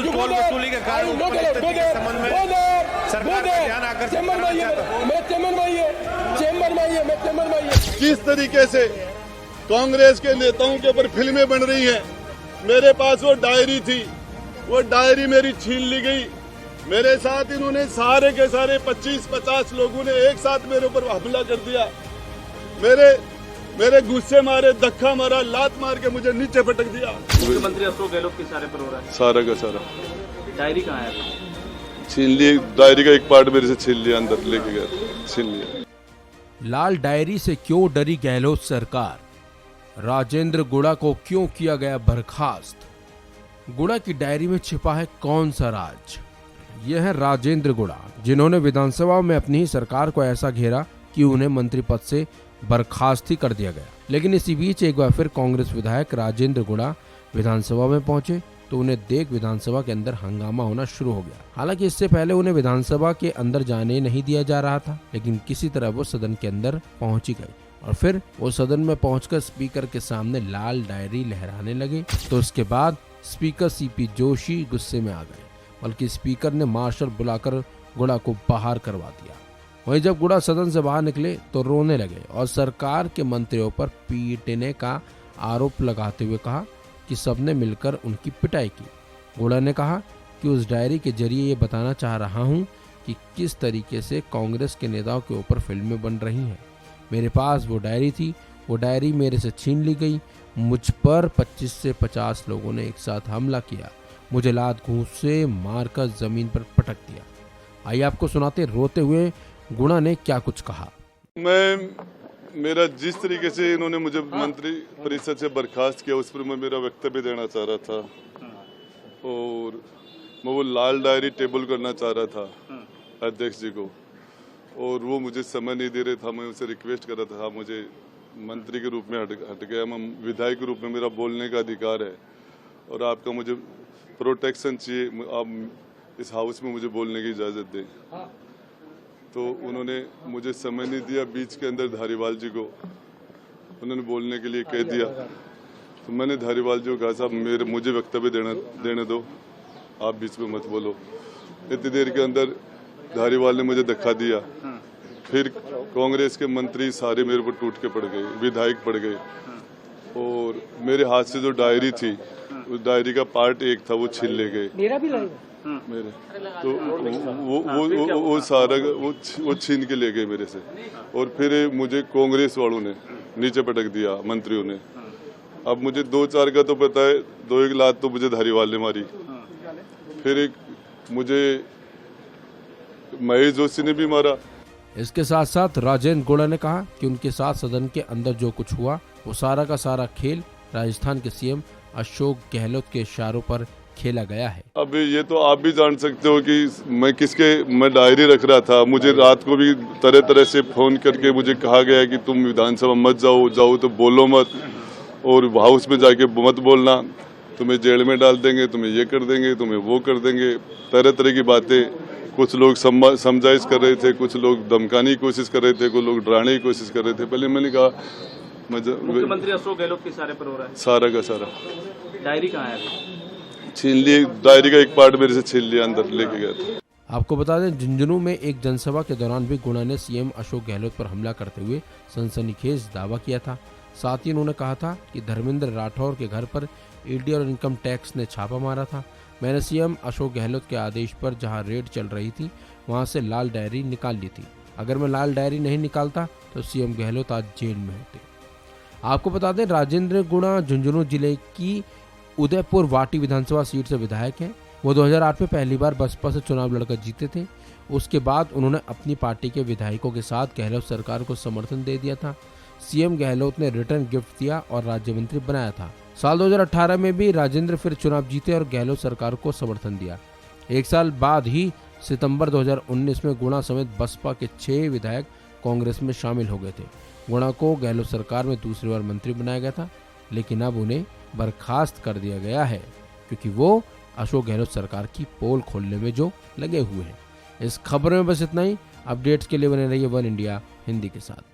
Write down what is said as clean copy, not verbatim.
Toll वसूली के कारण उत्पन्न स्थिति के संबंध में सरकार का ध्यान आकर्षित करना चाहता हूं। मैं चेंबर में ही है। किस तरीके से कांग्रेस के नेताओं के ऊपर फिल्में बन रही हैं। मेरे पास वो डायरी थी, वो डायरी मेरी छीन ली गई। मेरे साथ इन्होंने सारे के सारे 25-50 लोगों ने एक साथ मेरे ऊपर हमला कर दिया। मेरे गुस्से मारे, धक्का मारा, लात मार के मुझे नीचे पटक दिया। मुख्यमंत्री अशोक गहलोत के इशारे पर हो रहा है। सारा का सारा डायरी कहाँ है? छीन लिए। डायरी का एक पार्ट मेरे से छीन लिया, अंदर लेके गया, छीन लिया। लाल डायरी से क्यों डरी गहलोत सरकार? राजेंद्र गुड़ा को क्यों किया गया बर्खास्त? गुड़ा की डायरी में छिपा है कौन सा राज? यह है राजेंद्र गुड़ा, जिन्होंने विधानसभा में अपनी ही सरकार को ऐसा घेरा कि उन्हें मंत्री पद से बर्खास्त ही कर दिया गया। लेकिन इसी बीच एक बार फिर कांग्रेस विधायक राजेंद्र गुड़ा विधानसभा में पहुंचे तो उन्हें देख विधानसभा के अंदर हंगामा होना शुरू हो गया। हालांकि इससे पहले उन्हें विधानसभा के अंदर जाने नहीं दिया जा रहा था, लेकिन किसी तरह वो सदन के अंदर पहुंची गई और फिर वो सदन में पहुंचकर स्पीकर के सामने लाल डायरी लहराने लगे। तो उसके बाद स्पीकर सीपी जोशी गुस्से में आ गए, बल्कि स्पीकर ने मार्शल बुलाकर गुड़ा को बाहर करवा दिया। वहीं जब गुड़ा सदन से बाहर निकले तो रोने लगे और सरकार के मंत्रियों पर पीटने का आरोप लगाते हुए कहा कि सबने मिलकर उनकी पिटाई की। गुड़ा ने कहा कि उस डायरी के जरिए ये बताना चाह रहा हूं कि किस तरीके से कांग्रेस के नेताओं के ऊपर फिल्में बन रही हैं। मेरे पास वो डायरी थी, वो डायरी मेरे से छीन ली गई। मुझ पर 25 से 50 लोगों ने एक साथ हमला किया, मुझे लात घूंस से मारकर जमीन पर पटक दिया। आइए आपको सुनाते रोते हुए गुड़ा ने क्या कुछ कहा। मेरा जिस तरीके से इन्होंने मुझे मंत्री परिषद से बर्खास्त किया, उस पर मैं मेरा वक्तव्य देना चाह रहा था और मैं वो लाल डायरी टेबल करना चाह रहा था अध्यक्ष जी को, और वो मुझे समय नहीं दे रहे था। मैं उनसे रिक्वेस्ट कर रहा था, मुझे मंत्री के रूप में हट गया, मैं विधायक के रूप में मेरा बोलने का अधिकार है और आपका मुझे प्रोटेक्शन चाहिए, आप इस हाउस में मुझे बोलने की इजाज़त दें। तो उन्होंने मुझे समय नहीं दिया। बीच के अंदर धारीवाल जी को उन्होंने बोलने के लिए कह दिया, तो मैंने धारीवाल जी को कहा, साहब मुझे वक्तव्य देने दो, आप बीच में मत बोलो। इतनी देर के अंदर धारीवाल ने मुझे धक्का दिया। फिर कांग्रेस के मंत्री सारे मेरे पर टूट के पड़ गए, विधायक पड़ गए और मेरे हाथ से जो डायरी थी, उस डायरी का पार्ट एक था, वो छीन ले गए। मेरा भी लगेगा मेरे तो वो सारा वो छीन के ले गए मेरे से और फिर मुझे कांग्रेस वालों ने नीचे पटक दिया, मंत्रियों ने। अब मुझे 2-4 का तो पता है, 2-1 लात तो मुझे धारीवाल ने मारी। फिर एक मुझे महेश जोशी ने भी मारा। इसके साथ साथ राजेंद्र गुड़ा ने कहा कि उनके साथ सदन के अंदर जो कुछ हुआ वो सारा का सारा खेल राजस्थान के सीएम अशोक गहलोत के इशारों पर खेला गया है। अब ये तो आप भी जान सकते हो कि मैं डायरी रख रहा था। मुझे रात को भी तरह तरह से फोन करके मुझे कहा गया कि तुम विधानसभा मत जाओ तो बोलो मत, और हाउस में जाके मत बोलना, तुम्हें जेल में डाल देंगे, तुम्हें ये कर देंगे, तुम्हें वो कर देंगे, तरह तरह की बातें। कुछ लोग समझाइश कर रहे थे, कुछ लोग धमकाने की कोशिश कर रहे थे, कुछ लोग डराने की कोशिश कर रहे थे। पहले मैंने कहा मुख्यमंत्री अशोक गहलोत के इशारे पर हो रहा है। सारा का सारा डायरी कहाँ है? छीन लिए। डायरी का एक पार्ट मेरे से छीन लिया, अंदर लेके गया था। आपको बता दें, झुंझुनू में एक जनसभा के दौरान भी गुड़ा ने सीएम अशोक गहलोत पर हमला करते हुए सनसनीखेज दावा किया था। साथ ही उन्होंने कहा था कि धर्मेंद्र राठौर के घर पर ईडी और इनकम टैक्स ने छापा मारा था। मैंने सीएम अशोक गहलोत के आदेश पर जहां रेड चल रही थी वहां से लाल डायरी निकाल ली थी। अगर मैं लाल डायरी नहीं निकालता तो सीएम गहलोत आज जेल में होते। आपको बता दें, राजेंद्र गुड़ा झुंझुनू जिले की उदयपुर वाटी विधानसभा सीट से विधायक हैं। वो 2008 में पहली बार बसपा से चुनाव लड़कर जीते थे। उसके बाद उन्होंने अपनी पार्टी के विधायकों के साथ गहलोत सरकार को समर्थन दे दिया था। सीएम गहलोत ने रिटर्न गिफ्ट दिया और राज्य मंत्री बनाया था। साल 2018 में भी राजेंद्र फिर चुनाव जीते और गहलोत सरकार को समर्थन दिया। एक साल बाद ही सितंबर 2019 में गुणा समेत बसपा के 6 विधायक कांग्रेस में शामिल हो गए थे। गुणा को गहलोत सरकार में दूसरी बार मंत्री बनाया गया था, लेकिन अब उन्हें बर्खास्त कर दिया गया है क्योंकि वो अशोक गहलोत सरकार की पोल खोलने में जो लगे हुए हैं। इस खबर में बस इतना ही। अपडेट्स के लिए बने रहिए वन इंडिया हिंदी के साथ।